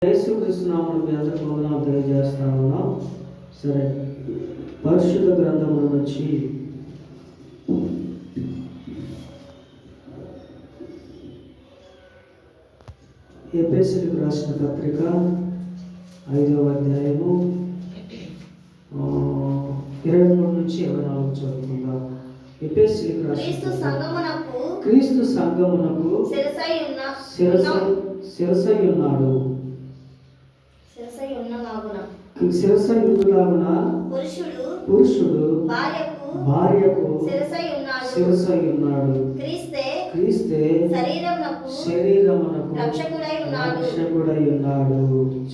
యేసుక్రీస్తు నామమున మీ అందరికీ వందనాలు తెలియజేస్తా ఉన్నాం. సరే, పరిశుద్ధ గ్రంథముల నుంచి ఎఫెసీయులకు రాసిన పత్రిక 5వ అధ్యాయము 23 నుంచి 24 చదువుకుందాం. ఎఫెసీయులకు రాసిన క్రీస్తు సంఘమునకు శిరస్సై ఉన్నాడు. శిరస్సయులాగున పురుషుడు భార్యకు శిరస్సై ఉన్నాడు. క్రీస్తే శరీరమునకు రక్షకుడై ఉన్నాడు.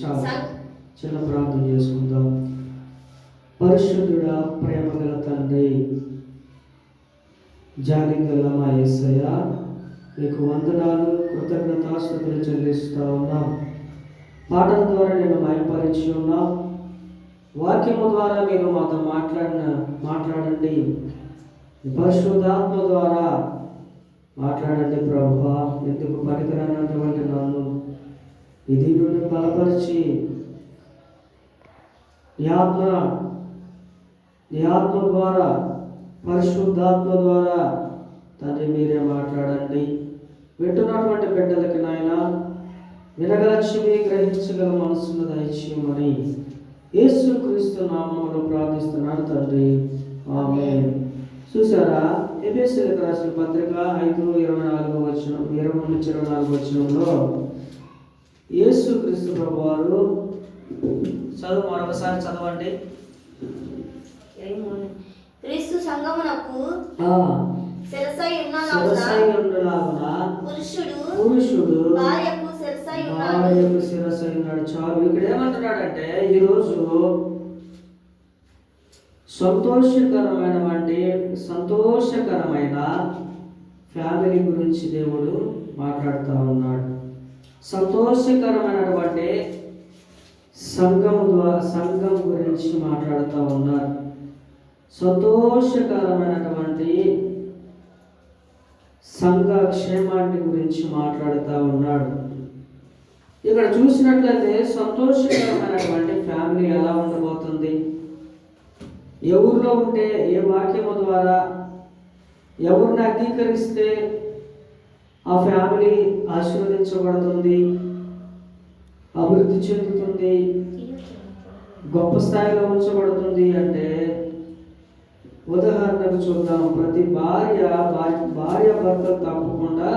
చాలా చిన్న ప్రార్థన చేసుకుందాం. పరిశుద్ధుడా, ప్రేమ గల తండ్రి, జాలి గల మా యేసయ్య, మీకు వందనాలు, కృతజ్ఞతాస్తుతులు చెల్లిస్తా ఉన్నాం. పాటల ద్వారా నేను మయపరిచి ఉన్నాం. వాక్యము ద్వారా మీరు మాతో మాట్లాడండి. పరిశుద్ధాత్మ ద్వారా మాట్లాడండి ప్రభువా. ఎందుకు పనికిరానటువంటి నన్ను ఈ దీనుని బలపరిచి నీ ఆత్మ ద్వారా, పరిశుద్ధాత్మ ద్వారా తండ్రి మీరే మాట్లాడండి. వింటున్నటువంటి బిడ్డలకి నాయన వినగల చెవి, గ్రహించగల మనసును దయచేయమని యేసుక్రీస్తు నామములో ప్రార్థిస్తున్నాను తండ్రి, ఆమేన్. చూసారా, ఎఫెసీయులకు రాసిన పత్రిక 5:20-24 వచనంలో యేసుక్రీస్తు ప్రభువారు మరొకసారి చదవండి. క్రీస్తు సంఘమునకు శిరస్సై ఉన్నలాగున పురుషుడు భార్యకు శిరస్సై ఉన్నాడు. చాలు. ఇక్కడ ఏమంటున్నాడంటే, ఈరోజు సంతోషకరమైన ఫ్యామిలీ గురించి దేవుడు మాట్లాడుతూ ఉన్నాడు. సంతోషకరమైనటువంటి సంఘం గురించి మాట్లాడుతూ ఉన్నారు. సంతోషకరమైనటువంటి సంఘ క్షేమాన్ని గురించి మాట్లాడుతూ ఉన్నాడు. ఇక్కడ చూసినట్లయితే సంతోషకరమైనటువంటి ఫ్యామిలీ ఎలా ఉండబోతుంది, ఏ ఊరిలో ఉంటే, ఏ వాక్యము ద్వారా ఎవరిని అంగీకరిస్తే ఆ ఫ్యామిలీ ఆశీర్వదించబడుతుంది, అభివృద్ధి చెందుతుంది, గొప్ప స్థాయిలో ఉంచబడుతుంది అంటే, ఉదాహరణకు చూద్దాం. ప్రతి భార్య భర్తలు తప్పకుండా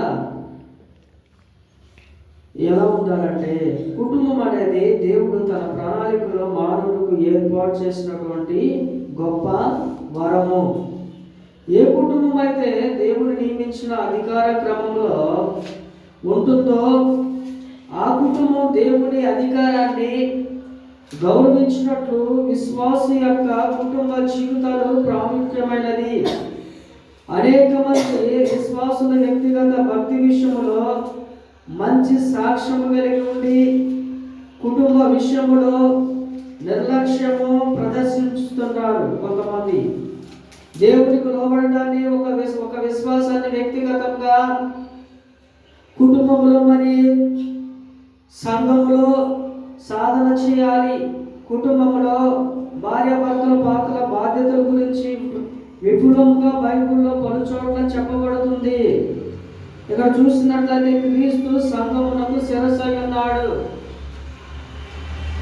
ఎలా ఉండాలంటే, కుటుంబం అనేది దేవుడు తన ప్రణాళికలో మానవులకు ఏర్పాటు చేసినటువంటి గొప్ప వరము. ఏ కుటుంబం అయితే దేవుడు నియమించిన అధికార క్రమంలో ఉంటుందో ఆ కుటుంబం దేవుని అధికారాన్ని గౌరవించినట్లు విశ్వాసి యొక్క కుటుంబ జీవితాలు ప్రాముఖ్యమైనది. అనేక మంది విశ్వాసుల వ్యక్తిగత భక్తి విషయంలో మంచి సాక్ష్యము కలిగి ఉండి కుటుంబ విషయంలో నిర్లక్ష్యము ప్రదర్శిస్తున్నారు. కొంతమంది దేవునికి లోబడడాన్ని, ఒక విశ్వాసాన్ని వ్యక్తిగతంగా, కుటుంబంలో మరి సంఘంలో సాధన చేయాలి. కుటుంబంలో భార్యాభర్తల పాత్రల బాధ్యతల గురించి విపులంగా బైబిల్లో పలు చోట్ల చెప్పబడుతుంది. ఇక్కడ చూసినట్లయితే క్రీస్తు సంఘమునకు శిరస్సై ఉన్నాడు.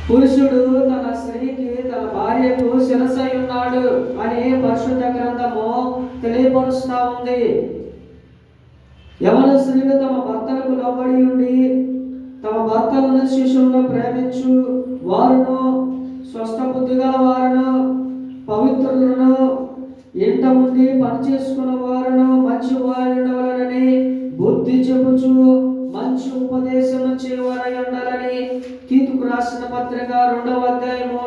పురుషుడు తన స్త్రీకి, తన భార్యకు శిరస్సై ఉన్నాడు అని పరిశుద్ధ గ్రంథము తెలియపరుస్తూ ఉంది. యవన స్త్రీలు తమ భర్తలకు లోబడి ఉండి తమ భర్తలను శిష్యులను ప్రేమించు వారును, స్వస్థ బుద్ధి గల వారును, పవిత్రులను, ఇంట ఉండి పని చేసుకున్న వారును మంచి వారిని బుద్ధి చెప్పుచు మంచి ఉపదేశం చేయవారై ఉండాలని తీతుకు రాసిన పత్రిక 2వ అధ్యాయము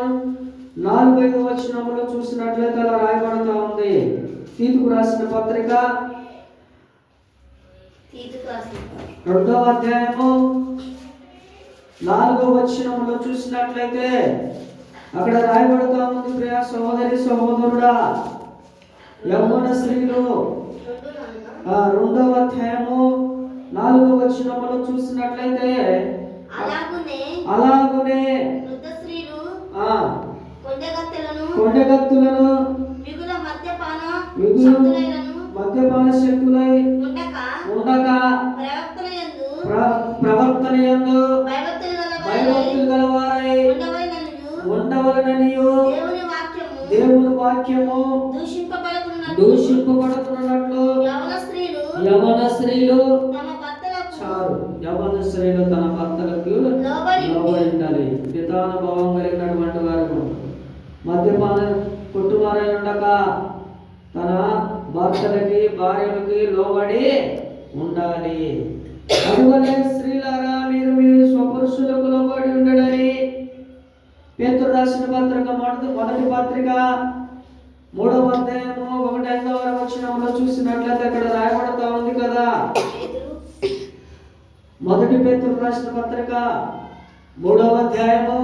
4-5 వచనములో చూసినట్లయితే అలా రాయబడుతూ ఉంది. తీతుకు రాసిన పత్రిక 2వ అధ్యాయము 4వ వచనములో చూసినట్లయితే అక్కడ రాయబడుతూ ఉంది, ప్రియ సహోదరి సహోదరుడా, యవ్వన స్త్రీలు 2వ అధ్యాయము 4వ వచనములో చూసినట్లయితే అలాగునే వృద్ధ స్త్రీలు ఆ కొండగత్తెలను కొండగత్తులను మిగుల మద్యపాన మిగులు శక్తులైనను మద్యపాన శక్తులై ఉండక ఉండగా ప్రవక్తలయందు ప్రవర్తనయందు భయభక్తులు భయభక్తులు గలవారై గలవారై ఉండవలననియు దేవుని వాక్యము దూషింపబడుతున్నట్లు యవన స్త్రీలు చాలు యవన స్త్రీలు తన భర్తలకు లోబడి ఉండాలి. పితానుభవం కలిగినటువంటి వారు మద్యపాన కొట్టువారై ఉండక తన భర్తలకి భార్యలకి లోబడి ఉండాలి. అందువల్లే స్త్రీలారా మీరు మీ స్వపురుషులకు లోబడి ఉండడని పేతురు రాసిన పత్రిక మొదటి పత్రిక 3వ అధ్యాయము 1-5 వచనంలో చూసినట్లయితే అక్కడ రాయబడతా ఉంది కదా. మొదటి పేతురు రాసిన పత్రిక 3వ అధ్యాయము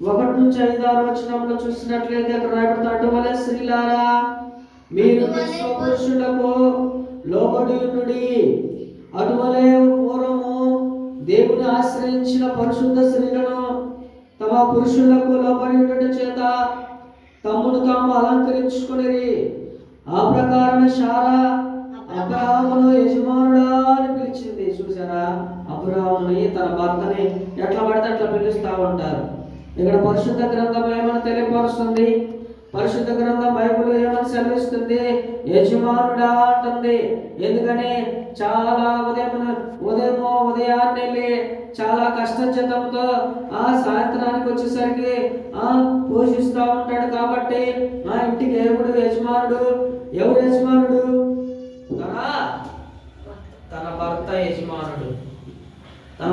1-5 వచనంలో చూసినట్లయితే అక్కడ రాయబడతా, అటువలే స్త్రీలారా మీరు మీ స్వపురుషులకు లోబడి ఉండుడి. అటువలే పూర్వము దేవుని ఆశ్రయించిన పరిశుద్ధ స్త్రీలను తమ పురుషులకు లోబడి ఉండటం చేత తమ్మును తాము అలంకరించుకుని ఆ ప్రకారమే శారా అబ్రహామును యజమానుడా అని పిలిచింది. చూసారా, అబ్రహాముని తన భర్తని ఎట్లా పడితే అట్లా పిలుస్తూ ఉంటారు. ఇక్కడ పరిశుద్ధ గ్రంథం ఏమని తెలియపరుస్తుంది? పరిశుద్ధ గ్రంథం బైబిల్ ఏమని సెలవిస్తుంది? యజమానుడా అంటుంది. ఎందుకని చాలా ఉదయాన్నే వెళ్ళి చాలా కష్టచిత్తంతో ఆ సాయంత్రానికి వచ్చేసరికి పోషిస్తూ ఉంటాడు. కాబట్టి ఆ ఇంటికి ఎవరు యజమానుడు? తన భర్త యజమానుడు. తన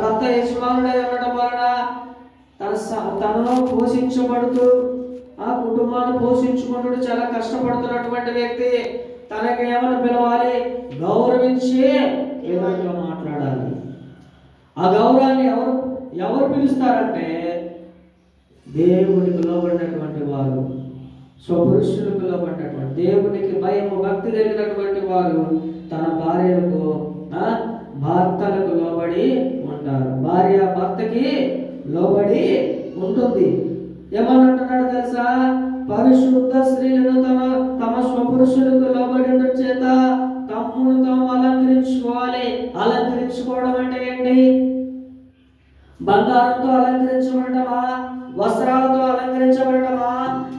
భర్త యజమానుడై ఉండటం వలన తనను పోషించబడుతూ ఆ కుటుంబాన్ని పోషించుకుంటూ చాలా కష్టపడుతున్నటువంటి వ్యక్తి తనకి ఏమని పిలవాలి? గౌరవించి విధంగా మాట్లాడాలి. ఆ గౌరవాన్ని ఎవరు పిలుస్తారంటే దేవునికి లోబడినటువంటి వారు, స్వపురుషులకు లోబడినటువంటి, దేవునికి భయము భక్తి కలిగినటువంటి వారు తన భార్యలకు భర్తలకు లోబడి ఉంటారు. భార్య భర్తకి లోబడి ఉంటుంది. ఏమనంటున్నాడు తెలుసా? పరిశుద్ధ స్త్రీలను తమ స్వపురుషులకు లోబడి చేత తమ్మును తాము అలంకరించుకోవాలి. అలంకరించుకోవడం అంటే ఏంటి? బంగారంతో అలంకరించబడటమా? వస్త్రాలతో అలంకరించబడటమా?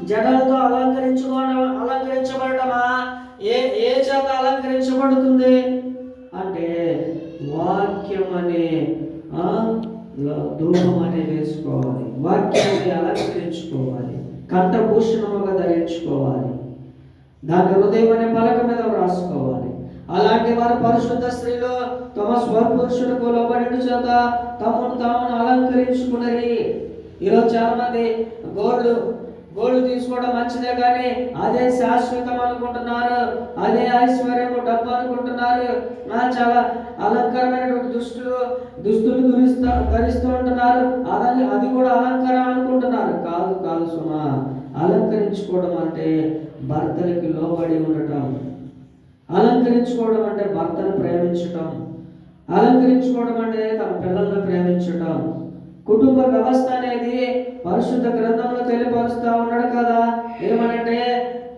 జడలతో అలంకరించబడటమా? ఏ చేత అలంకరించబడుతుంది అంటే వాక్యం అనే ధూపం అనేది వేసుకోవాలి. వాక్యాన్ని అలంకరించుకోవాలి. కంఠభూషణముగా ధరించుకోవాలి. దాని హృదయం అనే పలక మీద రాసుకోవాలి. అలాంటి వారు పరిశుద్ధ స్త్రీలు తమ స్వపురుషులకు లోబడి చేత తమను తామును అలంకరించుకున్నది. ఈరోజు చాలా మంది గోల్డ్ తీసుకోవడం మంచిదే, కానీ అదే శాశ్వతం అనుకుంటున్నారు. అదే ఐశ్వర్యము, డబ్బు అనుకుంటున్నారు. చాలా అలంకరమైనటువంటి దుస్తులు ధరిస్తూ ఉంటున్నారు. అది కూడా అలంకారం అనుకుంటున్నారు. కాదు సుమా. అలంకరించుకోవడం అంటే భర్తలకి లోబడి ఉండటం. అలంకరించుకోవడం అంటే భర్తను ప్రేమించటం. అలంకరించుకోవడం అంటే తమ పిల్లలను ప్రేమించటం. కుటుంబ వ్యవస్థ అనేది పరిశుద్ధ గ్రంథంలో తెలియపరుస్తూ ఉన్నాడు కదా. ఏమనంటే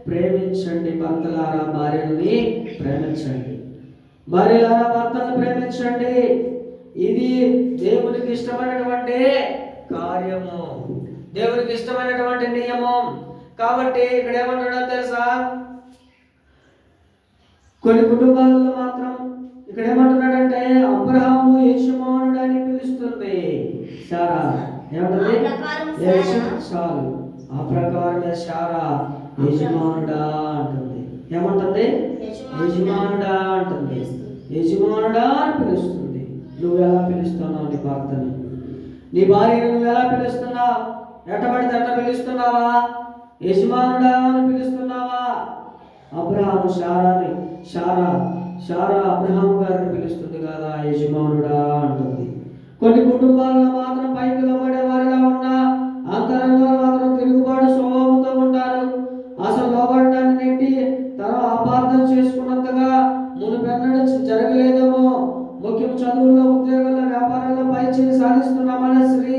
ప్రేమించండి భర్తలారా భార్యలని ప్రేమించండి, భార్యలారా భర్తలను ప్రేమించండి. ఇది దేవునికి ఇష్టమైనటువంటి కార్యము, దేవునికి ఇష్టమైనటువంటి నియమం. కాబట్టి ఇక్కడ ఏమంటాడో తెలుసా? కొన్ని కుటుంబాలలో మాత్రం ఇక్కడ ఏమంటున్నాడంటే అబ్రహాము యజమానుడు అని పిలుస్తుంది. శారా ఏమంటుంది? చాలు, ఆ ప్రకారమే శారా యజమానుడా అంటుంది. ఏమంటుంది? యజమానుడా అంటుంది. యజమానుడా అని పిలుస్తుంది. నువ్వు ఎలా పిలుస్తున్నావు నీ భర్తని? నీ భార్యను నువ్వు ఎలా పిలుస్తున్నావు? ఎట్టబడితే అట్ట పిలుస్తున్నావా? యజమానుడా అని పిలుస్తున్నావా? అబ్రహాము శారా అబ్రహాము గారిని పిలుస్తుంది కదా, యజమానుడా అంటుంది. కొన్ని కుటుంబాల్లో మాత్రం పైకి లోబడే వారిలా ఉన్నా అంతరంగంలో మాత్రం తిరుగుబాటు స్వభావంతో ఉంటారు. అసలు లోబడటాన్ని నెట్టి తన అపార్థం చేసుకున్నంతగా మునుపెన్నడూ జరగలేదేమో. ముఖ్యం సాధిస్తున్న మన స్త్రీ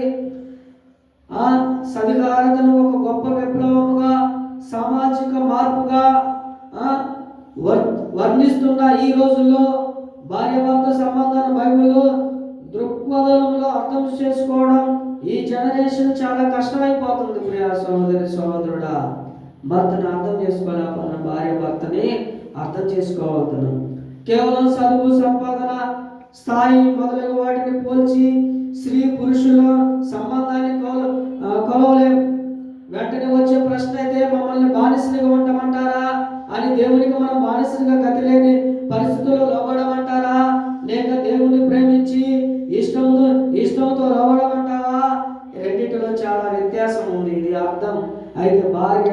సధికారతను ఒక గొప్ప విప్లవముగా, సామాజిక మార్పుగా వర్ణిస్తున్న ఈ రోజుల్లో భార్యాభర్త సంబంధాన్ని బైబిల్లో దృక్పథంలో అర్థం చేసుకోవడం ఈ జనరేషన్ చాలా కష్టమైపోతుంది. ప్రియ సహోదరి సహోదరుడా, భర్తని అర్థం చేసుకోలేకపోతున్న భార్య భర్తని అర్థం చేసుకోగలుగుతున్నాం. కేవలం చదువు, సంపాదన, స్థాయి మొదలగు వాటిని పోల్చి స్త్రీ పురుషుల సంబంధాన్ని కొలవలేం. వెంటనే వచ్చే ప్రశ్న అయితే, మమ్మల్ని బానిసలుగా ఉండమంటారా అని దేవునికి మనం బానిసలుగా గతి లేని పరిస్థితుల్లో లోబడమంటారా, లేక దేవుని ప్రేమించి ఇష్టంతో లోబడమంటారా? రెండింటిలో చాలా వ్యత్యాసం ఉంది. ఇది అర్థం అయితే భార్య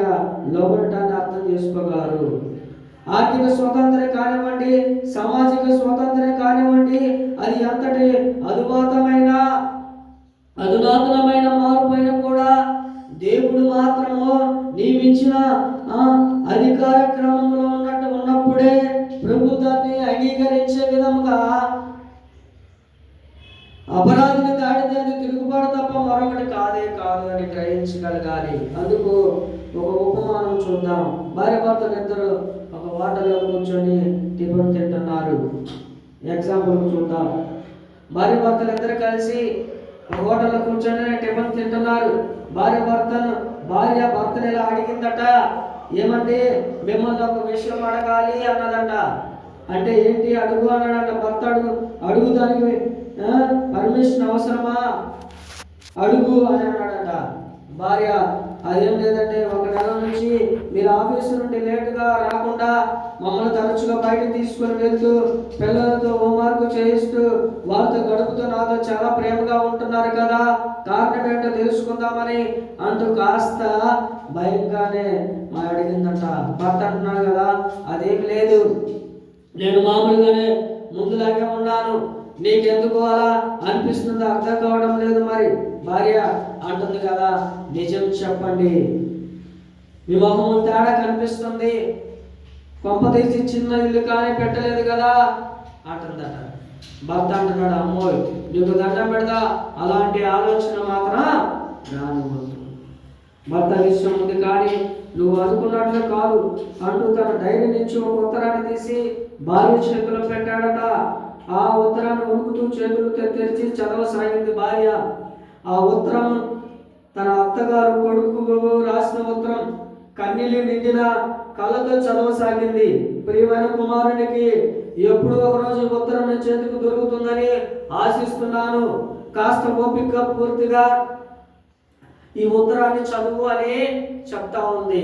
లోబడటాన్ని అర్థం చేసుకోగలరు. ఆర్థిక స్వాతంత్రం కానివ్వండి, సామాజిక స్వాతంత్రం కానివ్వండి, అది అంతటి అధునాతనమైన మార్పైన కూడా దేవుడు మాత్రము నియమించిన అధికార క్రమంలో ఉన్నప్పుడే ప్రభు దాన్ని అంగీకరించే విధముగా, అపరాధిని దాడితే అది తిరుగుబాటు తప్ప మరొకటి కాదు అని గ్రహించగలగాలి. అందుకు ఒక ఉపమానం చూద్దాం. భార్య భర్తలు ఇద్దరు ఒక హోటల్లో కూర్చొని టిఫిన్ తింటున్నారు. ఎగ్జాంపుల్ చూద్దాం. భార్య భర్తలు ఇద్దరు కలిసి ఒక హోటల్లో కూర్చొని టిఫిన్ తింటున్నారు. భార్య భర్తను ఇలా అడిగిందట, ఏమంటే మిమ్మల్ని ఒక విషయం అడగాలి అన్నదంట. అంటే ఏంటి అడుగు అన్నాడంట. భర్త అడుగు దానికి పర్మిషన్ అవసరమా, అడుగు అని అన్నాడట. భార్య అదేం లేదంటే, ఒక నెల నుంచి మీరు ఆఫీసు నుండి లేటుగా రాకుండా మమ్మల్ని తరచుగా బయటకు తీసుకొని వెళ్తూ పిల్లలతో హోంవర్క్ చేయిస్తూ వాళ్ళతో గడుపుతూ నాతో చాలా ప్రేమగా ఉంటున్నారు కదా, కారణం ఏంటో తెలుసుకుందామని అంటూ కాస్త భయంగానే అడిగిందంట. భర్త అంటున్నాడు కదా, అదేం లేదు, నేను మామూలుగానే ముందులాగే ఉన్నాను, నీకెందుకు అలా అనిపిస్తుందో అర్థం కావడం లేదు. మరి భార్య అంటుంది కదా, నిజం చెప్పండి, మీ మొహం తేడా కనిపిస్తుంది, కొంప తీసి చిన్న ఇల్లు కానీ పెట్టలేదు కదా అంటుందట. భర్త అంటున్నాడు, అమ్మోయ్ నీకు దండం పెడతా, అలాంటి ఆలోచన మాత్రం రానివ్వదు. భర్త విషయం ఉంది కానీ నువ్వు అనుకున్నట్లు కాదు అంటూ తన డైరీ నుంచి ఒక ఉత్తరాన్ని తీసి భార్య చేతిలో పెట్టాడట. ఆ ఉత్తరాన్ని ఉరుకుతూ చేతులు తెరిచి చదవసాగింది భార్య. ఆ ఉత్తరం తన అత్తగారు కొడుకు రాసిన ఉత్తరం. కన్నీళ్ళు నిండిన కళ్ళతో చదవసాగింది. ప్రియమైన కుమారునికి ఎప్పుడు ఒకరోజు ఉత్తరం చేతికి దొరుకుతుందని ఆశిస్తున్నాను. కాస్త ఓపిక పూర్తిగా ఈ ఉత్తరాన్ని చదువు అని చెప్తా ఉంది.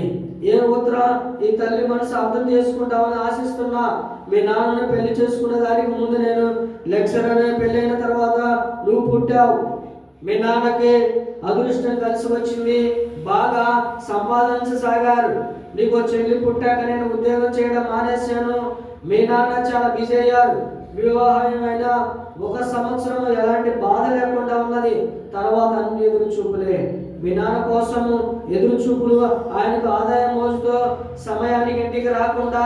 ఏ ఉత్తరం? ఈ తల్లి మనసు అర్థం చేసుకుంటామని ఆశిస్తున్నా. మీ నాన్నని పెళ్లి చేసుకునే దానికి ముందు నేను లెక్చరర్, పెళ్ళైన తర్వాత నువ్వు పుట్టావు. మీ నాన్నకి అదృష్టం కలిసి వచ్చింది, బాగా సంపాదించసాగారు. నీకు చెల్లి పుట్టాక నేను ఉద్యోగం చేయడం మానేశాను. మీ నాన్న చాలా బిజీ అయ్యారు. వివాహమైన 1 సంవత్సరం ఎలాంటి బాధ లేకుండా ఉన్నది. తర్వాత అన్ని ఎదురు చూపులే. మీ నాన్న కోసము ఎదురు చూపులు, ఆయనకు ఆదాయం మోజుతో సమయానికి ఇంటికి రాకుండా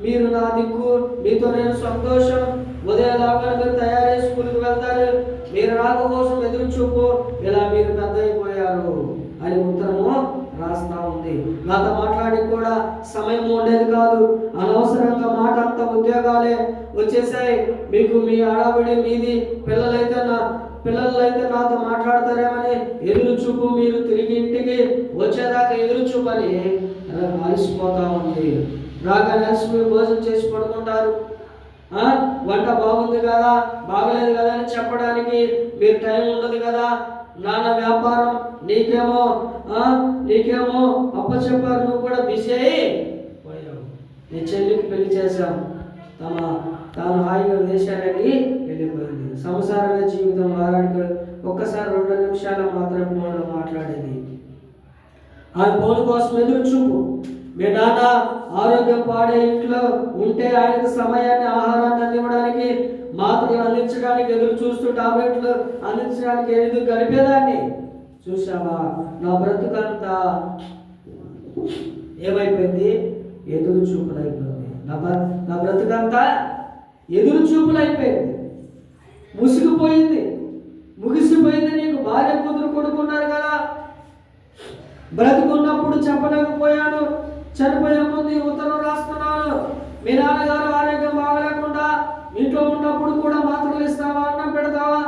మీరు నా దిక్కు, మీతో నేను సంతోషం, ఉదయం దాకా మీరు తయారై స్కూల్కి వెళ్తారు, మీరు రాక కోసం ఎదురు చూపు, ఇలా మీరు పెద్ద అయిపోయారు అని ఉత్తరము రాస్తా ఉంది. నాతో మాట్లాడి కూడా సమయం ఉండేది కాదు. అనవసరంగా మాట అంతా ఉద్యోగాలే వచ్చేసాయి. మీకు మీ ఆడబడి మీది పిల్లలైతే నాతో మాట్లాడతారేమని ఎదురు చూపు, మీరు తిరిగి ఇంటికి వచ్చేదాకా ఎదురు చూపు అని అలసిపోతా ఉంది. రాగానే అలసిపోయి భోజనం చేసి పడుకుంటారు. వంట బాగుంది కదా, బాగలేదు కదా అని చెప్పడానికి మీరు టైం ఉండదు కదా. నాన్న వ్యాపారం, నీకేమో అప్పచెప్పారు, నువ్వు కూడా బిజీ అయ్యి పోయావు. నీ చెల్లికి పెళ్లి చేశాం, తాను హాయిగా విదేశాలకి వెళ్ళిపోయింది. సంసారమే జీవితం, వారానికి ఒక్కసారి 2 నిమిషాలు మాత్రం ఫోన్లో మాట్లాడేది. ఆ ఫోన్ కోసం ఎదురు చూపు. మీ నాన్న ఆరోగ్యం పాడే ఇంట్లో ఉంటే ఆయనకు సమయాన్ని, ఆహారాన్ని అందివ్వడానికి, మాత్రలు అందించడానికి ఎదురు చూస్తూ టాబ్లెట్లు అందించడానికి ఎదురు గడిపేదాన్ని. చూసావా, నా బ్రతుకంతా ఏమైపోయింది? ఎదురు చూపులు అయిపోయింది. నా బ్రతుకంతా ఎదురు చూపులు అయిపోయింది, ముసిగిపోయింది, కొడుకున్నారు కదా, బ్రతుకున్నప్పుడు చెప్పలేకపోయాను, చనిపోయే ముందు ఈ ఉత్తరం రాస్తున్నాను. మీ నాన్నగారు ఆరోగ్యం బాగలేకుండా ఇంట్లో ఉన్నప్పుడు కూడా మాత్రలు ఇస్తావా, అన్నం పెడతావా,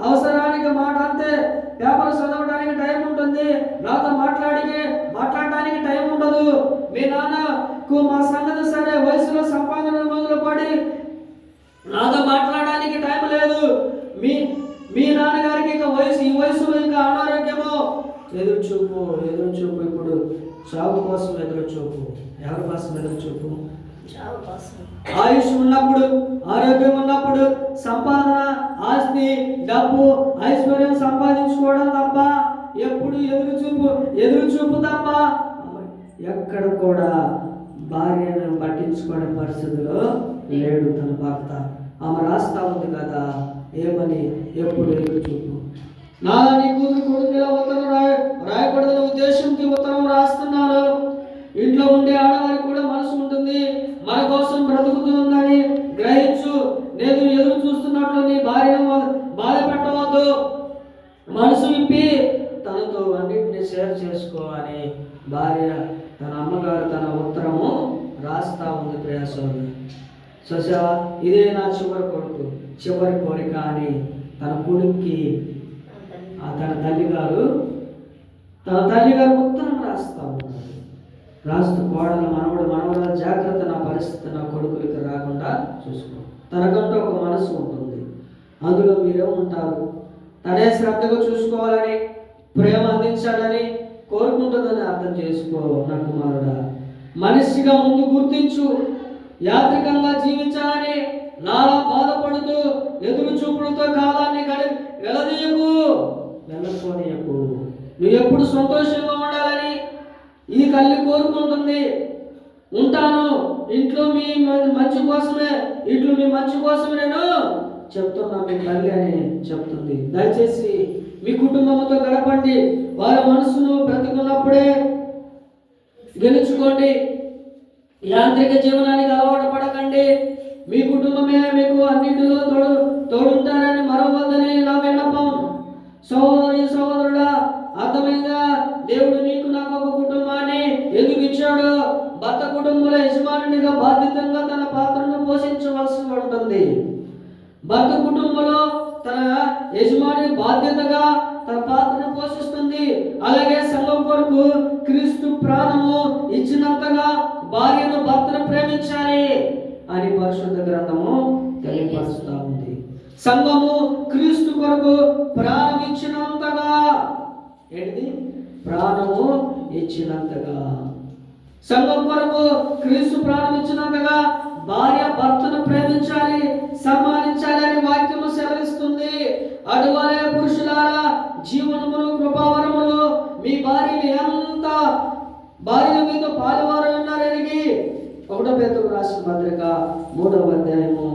అవసరానికి మాట అంతే. పేపర్ చదవడానికి టైం ఉంటుంది, నాతో మాట్లాడడానికి టైం ఉండదు. మీ నాన్నకు మా సంగతి సరే, వయసులో సంపాదన మొదలు పడి నాతో మాట్లాడడానికి టైం లేదు. మీ నాన్నగారికి ఇంకా ఈ వయసులో ఇంకా అనారోగ్యము. ఎదురు చూపు ఇప్పుడు చావు కోసం ఎదురు చూపు. ఎవరి కోసం ఎదురు చూపు? ఆయుష్ ఉన్నప్పుడు, ఆరోగ్యం ఉన్నప్పుడు సంపాదన, ఆస్తి, డబ్బు, ఐశ్వర్యం సంపాదించుకోవడం తప్ప ఎప్పుడు ఎదురు చూపు తప్ప ఎక్కడ కూడా భార్యను పట్టించుకునే పరిస్థితిలో లేడు తన భర్త. ఆమె రాస్తా ఉంది కదా ఏమని, ఎప్పుడు ఎదురు చూపు. నీ కూతురు కొడుకు ఇలా ఉత్తరం రాయకూడదనే ఉద్దేశంతో ఉత్తరం రాస్తున్నాను. ఇంట్లో ఉండే ఆడవారికి కూడా మనసు ఉంటుంది, మన కోసం బ్రతుకుతుందని గ్రహించు. నేను ఎదురు చూస్తున్నట్లు నీ భార్యను బాధ పెట్టవద్దు. మనసు విప్పి తనతో అన్నింటినీ షేర్ చేసుకోవాలి. భార్య తన అమ్మగారు తన ఉత్తరము రాస్తా ఉంది ప్రయాసంలో. చూసావా, ఇదే నా చివరి కోరిక అని తన కొడుక్కి తన తల్లిగారు ఉత్తరం రాస్తా ఉన్నారు. రాస్తూ కోడలు మనవడ జాగ్రత్త, నా పరిస్థితి నా కొడుకులకి రాకుండా చూసుకో. తనకంటూ ఒక మనసు ఉంటుంది, అందులో మీరే ఉంటారు. తనే శ్రద్ధగా చూసుకోవాలని, ప్రేమ అందించాలని కోరుకుంటుందని అర్థం చేసుకో. నా కుమారుడా, మనిషిగా ముందు గుర్తించు. యాత్రికంగా జీవించాలని నాలా బాధపడుతూ ఎదురు చూపులతో కాలాన్ని వెళ్ళకోనియకు. నువ్వు ఎప్పుడు సంతోషంగా ఉండాలని ఈ తల్లి కోరుకుంటుంది. ఉంటాను ఇంట్లో మీ మంచి కోసమే నేను చెప్తున్నా మీ తల్లి అని చెప్తుంది. దయచేసి మీ కుటుంబంతో గడపండి. వారి మనసును బ్రతికున్నప్పుడే గెలుచుకోండి. యాంత్రిక జీవనానికి అలవాటు పడకండి. మీ కుటుంబమే మీకు అన్నింటిలో తోడుంటారని మరొవద్దని నా విన్నపం. సోదరుడా, అర్థమైందా? దేవుడు నీకు నాకు ఒక కుటుంబాన్ని ఎందుకు ఇచ్చాడు? భర్త కుటుంబంలో యజమానునిగా బాధ్యతగా తన పాత్రను పోషించవలసి ఉంటుంది. భర్త కుటుంబంలో తన యజమాని బాధ్యతగా తన పాత్రను పోషిస్తుంది. అలాగే సంఘం కొరకు క్రీస్తు ప్రాణము ఇచ్చినంతగా భార్యను భర్తను ప్రేమించాలి అని పరిశుద్ధ గ్రంథము తెలియపరుస్తూ ఉంది. సంఘము క్రీస్తు కొరకు ప్రాణం ఇచ్చినంతగా, ఏంటిది? ప్రాణము ఇచ్చినంతగా. సంఘం కొరకు క్రీస్తు ప్రాణం ఇచ్చినంతగా భార్య భర్తను ప్రేమించాలి, సన్మానించాలి అని వాక్యము సెలవిస్తుంది. అటువలే పురుషులారా, జీవనములు కృపావరములు మీ భార్యలు మీతో పాలువారు ఉన్నారని 1 పేతురు రాసిన పత్రిక 3వ అధ్యాయము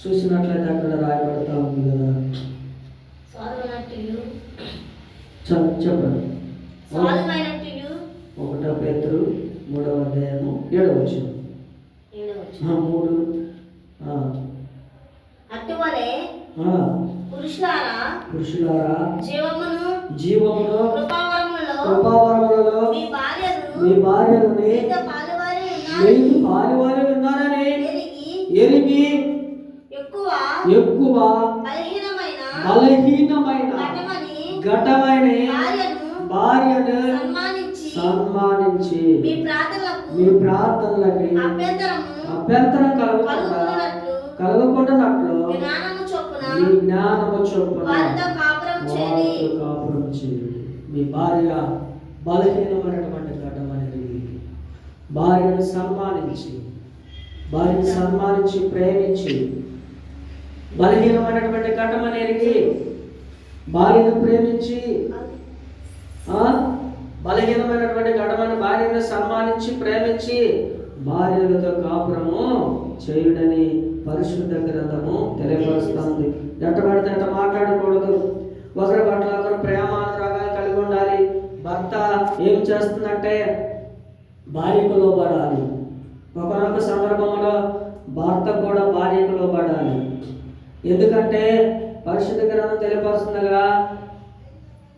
చూసినట్లయితే అక్కడ రాయబడతా ఉంది కదా. చెప్పండి. 1 పేతురు 3వ అధ్యాయము 7వ వచనం. 3 అటువలే పురుషులారా, జీవమును కృపావరములలో మీ భార్యలను మీతో పాలువారి ఉన్నారని ఎరిగి ఎక్కువ బలహీనమైన ఘటమైన భార్యను సన్మానించి మీ ప్రార్థనలకి అభ్యంతరం కలగకుండానట్లు మీ జ్ఞానము చొప్పున వారితో కాపురం చేయండి. మీ భార్య బలహీనమైనటువంటి ఘటం అనేది భార్యను సన్మానించి ప్రేమించి, బలహీనమైనటువంటి ఘటం అనేది భార్యను ప్రేమించి, బలహీనమైనటువంటి ఘటమైన భార్యను సన్మానించి ప్రేమించి భార్యలతో కాపురము చేయుడని పరిశుద్ధ గ్రంథము తెలియపరుస్తుంది. ఎట్టబడితే అట్ట మాట్లాడకూడదు. ఒకరి పట్ల ఒకరు ప్రేమ అనురాగాలు కలిగి ఉండాలి. భర్త ఏం చేస్తుందంటే భార్యకు లోబడాలి. ఒకనొక సందర్భంలో భర్త కూడా భార్యకు లోబడాలి. ఎందుకంటే పరిశుద్ధ గ్రంథం తెలియపరుస్తుందిగా,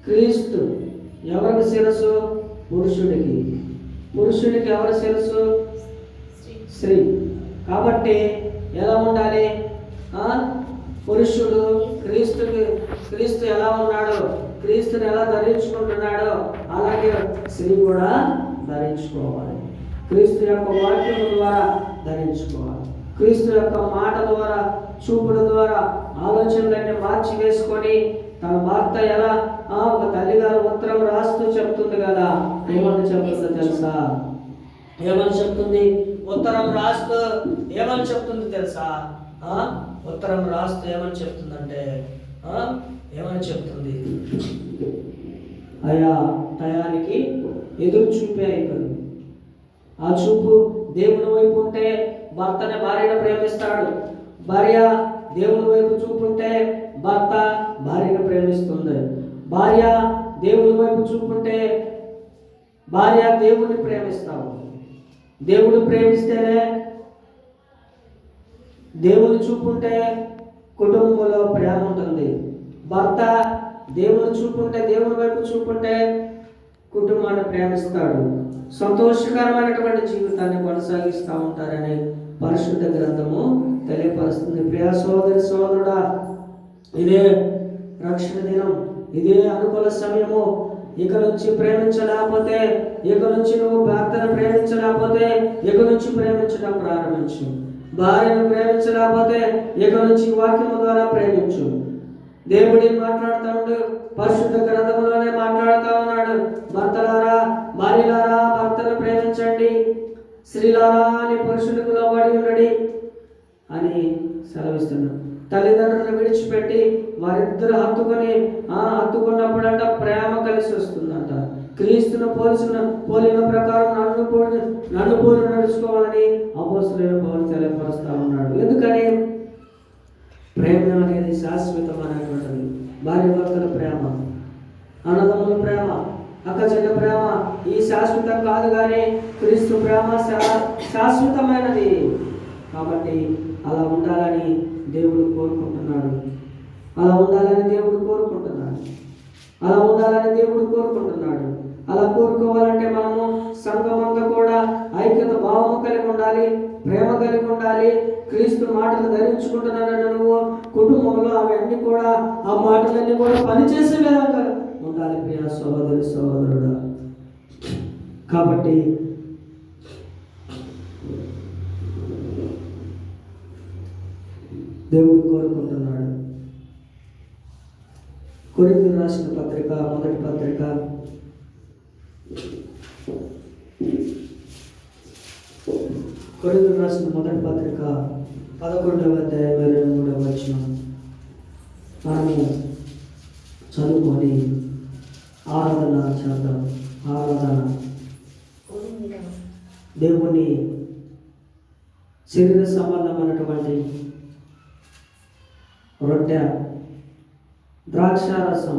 క్రీస్తు ఎవరికి శిరస్సు? పురుషుడికి. పురుషుడికి ఎవరి శిరస్సు? స్త్రీ. కాబట్టి ఎలా ఉండాలి? పురుషుడు క్రీస్తు ఎలా ఉన్నాడో, క్రీస్తుని ఎలా ధరించుకుంటున్నాడో అలాగే స్త్రీ కూడా ధరించుకోవాలి. క్రీస్తు యొక్క వాక్యం ద్వారా ధరించుకోవాలి. క్రీస్తు యొక్క మాట ద్వారా, చూపుల ద్వారా ఆలోచనలన్నీ మార్చి వేసుకొని తన భర్త ఎలా ఒక తల్లిగారు ఉత్తరం రాస్తూ చెప్తుంది కదా, ఏమని చెప్తుందో తెలుసా? ఏమని చెప్తుంది? ఉత్తరం రాస్తూ ఏమని చెప్తుంది తెలుసా? ఉత్తరం రాస్తూ ఏమని చెప్తుందంటే ఏమని చెప్తుంది? అయా టయానికి ఎదురు చూపే అయిపోయింది. ఆ చూపు దేవుని వైపు ఉంటే భర్తని భార్యను ప్రేమిస్తాడు. భార్య దేవుని వైపు చూపుంటే భర్త భార్యను ప్రేమిస్తుంది. భార్య దేవుని వైపు చూపుంటే భార్య దేవుని ప్రేమిస్తాడు. దేవుడు ప్రేమిస్తేనే, దేవుని చూపుంటే కుటుంబంలో ప్రేమ ఉంటుంది. భర్త దేవుని చూపుంటే, దేవుని వైపు చూపుంటే కుటుంబాన్ని ప్రేమిస్తాడు. సంతోషకరమైనటువంటి జీవితాన్ని కొనసాగిస్తూ ఉంటారని పరిశుద్ధ గ్రంథము తెలియపరుస్తుంది. ప్రియ సోదరి సోదరుడా, ఇదే రక్షణ దినం, ఇదే అనుకూల సమయము. ఇక నుంచి ప్రేమించలేకపోతే, ఇక నుంచి నువ్వు భర్తను ప్రేమించలేకపోతే ఇక నుంచి ప్రేమించడం ప్రారంభించు. భార్యను ప్రేమించలేకపోతే ఇక నుంచి వాక్యము ద్వారా ప్రేమించు. దేవుడి మాట్లాడుతూ పరిశుద్ధ గ్రంథంలోనే మాట్లాడుతూ ఉన్నాడు. భర్తలారా, భార్యలారా భర్తను ప్రేమించండి, స్త్రీలారా అని పురుషులకు లోబడి ఉండడి అని సెలవిస్తున్నాడు. తల్లిదండ్రులను విడిచిపెట్టి వారిద్దరు హత్తుకున్నప్పుడంట ప్రేమ కలిసి వస్తుందంట. క్రీస్తును పోలిన ప్రకారం నన్ను పోలి నడుచుకోవాలని అపోస్తలుడైన పౌలు తెలియపరుస్తూ ఉన్నాడు. ఎందుకని? ప్రేమ అనేది శాశ్వతమైనటువంటిది. భార్య భర్తల ప్రేమ, అన్నదమ్ముల ప్రేమ, అక్కచెల్ల ప్రేమ ఈ శాశ్వతం కాదు, కానీ క్రీస్తు ప్రేమ శాశ్వతమైనది. కాబట్టి అలా ఉండాలని దేవుడు కోరుకుంటున్నాడు. అలా ఉండాలని దేవుడు కోరుకుంటున్నాడు. అలా ఉండాలని దేవుడు కోరుకుంటున్నాడు. అలా కోరుకోవాలంటే మనము సంఘమంతా కూడా ఐక్యత భావము కలిగి ఉండాలి, ప్రేమ కలిగి ఉండాలి. క్రీస్తు మాటలు ధరించుకుంటున్నానని నువ్వు కుటుంబంలో అవన్నీ కూడా, ఆ మాటలన్నీ కూడా పనిచేసే విధంగా ఉండాలి ప్రియ సహోదరి సహోదరుడా. కాబట్టి దేవుడు కోరుకుంటున్నాడు. కొరింథీయులకు రాసిన పత్రిక, మొదటి పత్రిక, కొరింథీయులకు రాసిన మొదటి పత్రిక 11వ అధ్యాయం 23వ వచనం మనము చదువుకొని ఆరాధన చేద్దాం. ఆరాధన దేవుని శరీర సంబంధమైనటువంటి రొట్టె, ద్రాక్షారసం,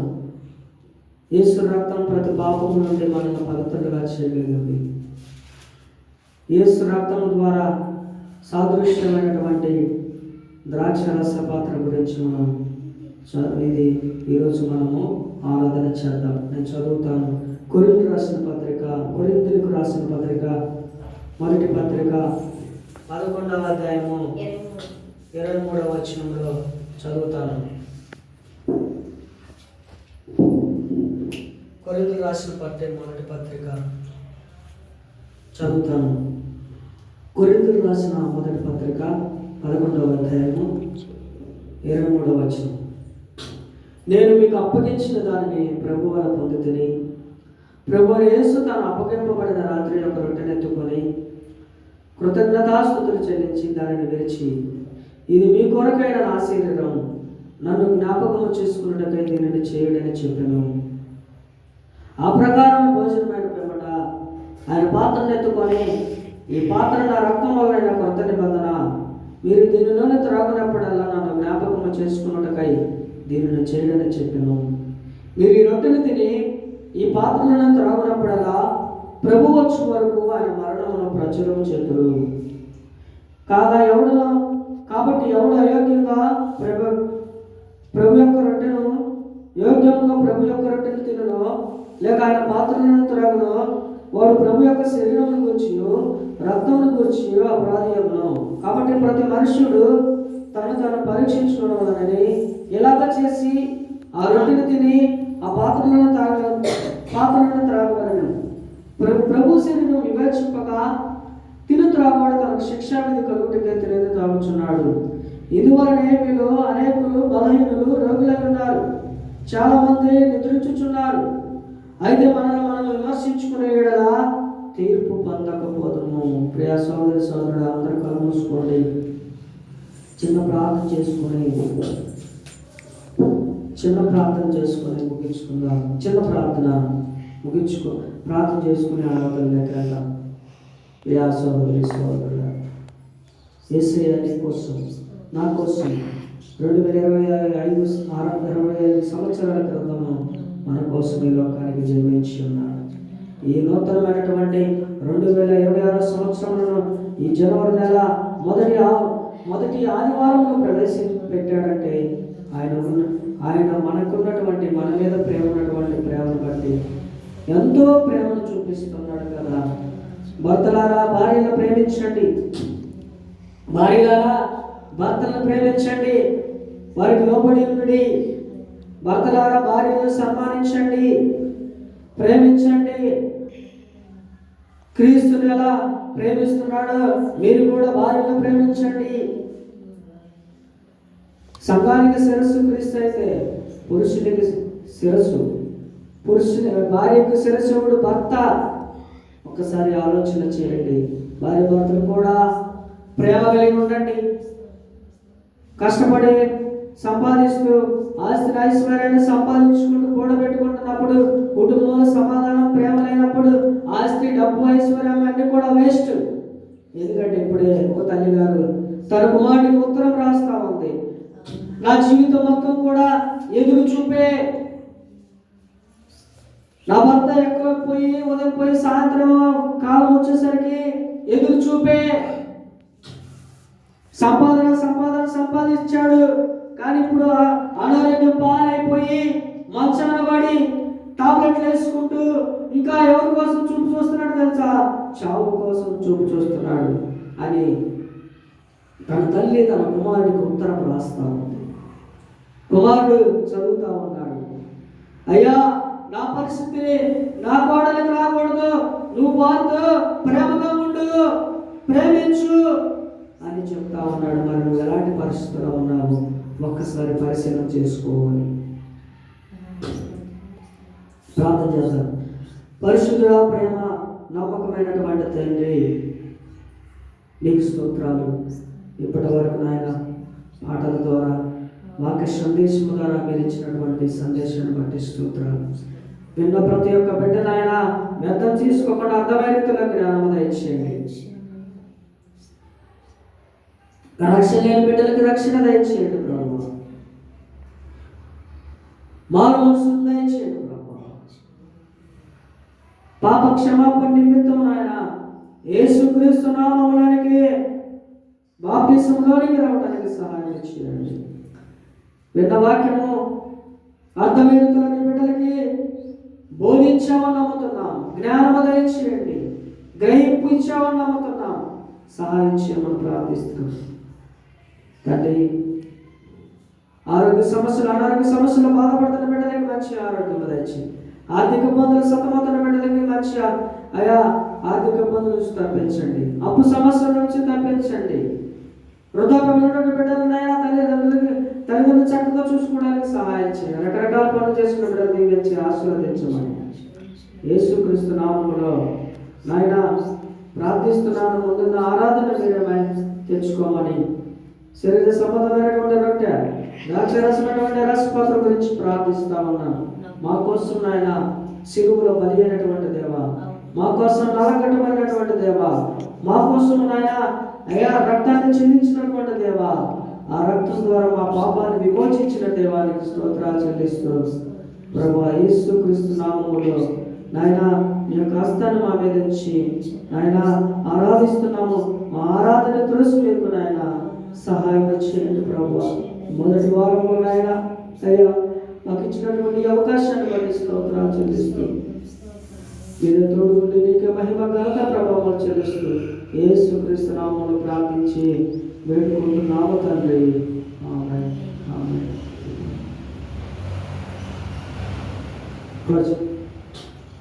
యేసు రక్తం ప్రతి పాపము నుండి మనల్ని పవిత్రులుగా చేయగలిగింది. యేసు రక్తం ద్వారా సాదృశ్యమైనటువంటి ద్రాక్షారస పాత్ర గురించి మనం ఇది ఈరోజు మనము ఆరాధన చేద్దాం. నేను చదువుతాను. కొరింథీయులకు రాసిన పత్రిక, కొరింథీయులకు రాసిన పత్రిక మొదటి పత్రిక 11వ అధ్యాయము 23వ వచనంలో చదువుతాను. కొరింథీయులకు రాసిన పత్రిక మొదటి పత్రిక చదువుతాను. కొరింథీయులకు రాసిన మొదటి పత్రిక 11వ అధ్యాయము 23వ వచనం. నేను మీకు అప్పగించిన దానిని ప్రభువు వల్ల పొందుతుని, ప్రభువు యేసు తాను అప్పగింపబడిన రాత్రి ఒక రొట్టెనెత్తుకొని కృతజ్ఞతాస్తుతులు చెల్లించి దానిని విరిచి, ఇది మీ కొరకైన నా శరీరం, నన్ను జ్ఞాపకము చేసుకున్నట్టుకై దీనిని చేయుడని చెప్పాను. ఆ ప్రకారం భోజనమైన పిమ్మట ఆయన పాత్రను ఎత్తుకొని, ఈ పాత్ర నా రక్తం వలన కొత్త నిబంధన, మీరు దీనిలోనే త్రాగునప్పుడల్లా నన్ను జ్ఞాపకము చేసుకున్నట్టుకై దీనిని చేయడని చెప్పాను. మీరు ఈ రొట్టెను తిని ఈ పాత్రలను త్రాగునప్పుడల్లా ప్రభు వచ్చు వరకు ఆయన మరణమును ప్రచురం చేతురు. కాబట్టి ఎవడు అయోగ్యంగా ప్రభు యొక్క రొట్టెను యోగ్యంగా ప్రభు యొక్క రొట్టెను తిన లేక ఆయన పాత్రలను త్రాగునో వాడు ప్రభు యొక్క శరీరమును గురించి రక్తమును గురించి అపరాధియగును. కాబట్టి ప్రతి మనుష్యుడు తను పరీక్షించుకోవడం వలనని ఇలాగ చేసి ఆ రొట్టెను తిని ఆ పాత్రలను త్రాగవలెను. ప్రభు శరీరం వివేచింపక తిను త్రాగవాడు తనకు శిక్షా విధి కలుగుటకే తెలియదు తాగుచున్నాడు. ఇందువలనే మీలో అనేకులు బలహీనులు రోగులై ఉన్నారు, చాలా మంది నిద్రించుచున్నారు. అయితే మనం విమర్శించుకునే యెడల తీర్పు పొందకపోదుము. ప్రియ సోదరి సోదరుడు, అందరూ కళ్ళు మూసుకోండి. చిన్న ప్రార్థన చేసుకొని ముగించుకుందాం. చిన్న ప్రార్థన ప్రార్థన చేసుకుని ఆరాధన లేక ప్రియ సోదరి సోదరుడు, యేసయ్య నీ కోసం నా కోసం 2025 సంవత్సరాల క్రితము మన కోసం ఈ లోకానికి జన్మించి ఉన్నాడు. ఈ నూతనమైనటువంటి 2026 సంవత్సరంలో ఈ జనవరి నెల మొదటి ఆదివారంలో ప్రవేశపెట్టాడంటే ఆయన మనకున్నటువంటి మన మీద ఉన్నటువంటి ప్రేమను బట్టి ఎంతో ప్రేమను చూపిస్తున్నాడు కదా. భర్తలారా భార్యను ప్రేమించండి, భార్యలారా భర్తలను ప్రేమించండి, వారికి లోబడి ఉండండి. భర్తలారా భార్యను సన్మానించండి, ప్రేమించండి. క్రీస్తుని ఎలా ప్రేమిస్తున్నాడో మీరు కూడా భార్యను ప్రేమించండి. సంఘానికి శిరస్సు క్రీస్తు అయితే పురుషునికి శిరస్సు భార్యకు శిరస్సు ఎవడు? భర్త. ఒక్కసారి ఆలోచన చేయండి. భార్య భర్తలు కూడా ప్రేమ కలిగి ఉండండి. కష్టపడి సంపాదిస్తూ ఆస్తి ఐశ్వర్యాన్ని సంపాదించుకుంటూ కూడబెట్టుకుంటున్నప్పుడు కుటుంబంలో సమాధానం ప్రేమ లేనప్పుడు ఆస్తి డబ్బు ఐశ్వర్యం అన్నీ కూడా వేస్ట్. ఎందుకంటే ఇప్పుడే ఒక తల్లి గారు తన కుమారుడికి ఉత్తరం రాస్తా ఉంది. నా జీవితం మొత్తం కూడా ఎదురు చూపే, నా భర్త ఎక్కువ ఉదయం పోయి సాయంత్రం కాలం వచ్చేసరికి ఎదురు చూపే, సంపాదన సంపాదించాడు. కానీ ఇప్పుడు అనారోగ్యం పాలైపోయి మంచాన పడి టాబ్లెట్లు వేసుకుంటూ ఇంకా ఎవరి కోసం చూపు చూస్తున్నాడు తెలుసా? చావు కోసం చూపు చూస్తున్నాడు అని తన తల్లి తన కుమారుడికి ఉత్తరం రాస్తా ఉంది. కుమారుడు చదువుతా ఉన్నాడు, అయ్యా నా పరిస్థితి నా కోడలికి రాకూడదు, నువ్వు వారితో ప్రేమగా ఉండు, ప్రేమించు అని చెప్తా ఉన్నాడు. మరి నువ్వు ఎలాంటి పరిస్థితుల్లో ఉన్నావు ఒక్కసారి పరిశీలన చేసుకోవాలి. ప్రార్థన చేద్దాం. పరిశుద్ధుడా, ప్రేమ నమ్మకమైనటువంటి తండ్రి, నీకు స్తోత్రాలు. ఇప్పటి వరకు నాయన పాటల ద్వారా వాక్య సందేశం ద్వారా మీరు ఇచ్చినటువంటి సందేశాన్ని బట్టి స్తోత్రాలు. విన్న ప్రతి ఒక్క బిడ్డ నాయన వ్యర్థం తీసుకోకుండా అర్థమైన రీతిలో జ్ఞానం దయచేయండి. రక్షణ లేని బిడ్డలకు రక్షణ దయచేయండి ప్రభు. మారు మనసును దయచేయండి ప్రభు. పాప క్షమాపణ నిమిత్తం నాయన యేసుక్రీస్తు నామములోనికి బాప్తిసంలోనికి రావడానికి సహాయం చేయండి. విన్న వాక్యము అర్థమైన బిడ్డలకి బోధించామని నమ్ముతున్నాం. జ్ఞానము దయచేయండి, గ్రహింపు ఇచ్చామని నమ్ముతున్నాం. సహాయం చేయమని ప్రార్థిస్తున్నాం తండ్రి. ఆరోగ్య సమస్యలు అనారోగ్య సమస్యలు బాధపడుతున్న బిడ్డలకి మంచి ఆరోగ్యం దయచేయండి. ఆర్థిక ఇబ్బందులు సతమవుతున్న బిడ్డలకి మంచి ఆర్థిక ఇబ్బందుల నుంచి తప్పించండి. అప్పు సమస్యల నుంచి తప్పించండి. వృద్ధాప్యంలో బిడ్డలున్నాయా తల్లిదండ్రులు చక్కగా చూసుకోవడానికి సహాయం చేయండి. రకరకాల పనులు చేసుకున్న బిడ్డలు దీవించి ఆశీర్వదించమని యేసుక్రీస్తు నామములో నాయన ప్రార్థిస్తున్నాను. ముందున్న ఆరాధన మీరే తెచ్చుకోమని శరీర సంబంధమైనటువంటి రొట్టె ద్రాక్షరసమైనటువంటి రసపాత్ర గురించి ప్రార్థిస్తా ఉన్నాను. మా కోసం నాయన సిలువలో బలి అయినటువంటి దేవా, మా కోసం నరకటమైనటువంటి దేవా, మా కోసం నాయన అయ్యా రక్తాన్ని చెల్లించినటువంటి దేవా, ఆ రక్తం ద్వారా మా పాపాన్ని విమోచించిన దేవానికి స్తోత్రాలు చెల్లిస్తూ ప్రభువా యేసుక్రీస్తు నామములో నాయన మీ యొక్క హస్తాన్ని మా మీద ఉంచి నాయన ఆరాధిస్తున్నాము. మా ఆరాధన తులసి మీకు నాయన సహాయం చేయండి ప్రభువా. మొదటి వారంలో నాయన అయ్యా మాకు ఇచ్చినటువంటి అవకాశాన్ని బట్టి స్తోత్రాలు చెల్లిస్తూ మీరు తోడుగుండి నీకే మహిమ ఘనత ప్రభావాలు చెల్లిస్తూ యేసుక్రీస్తు నామములో ప్రార్థించి వేడుకుంటున్నాము తండ్రి. ఆమేన్. ఆమేన్.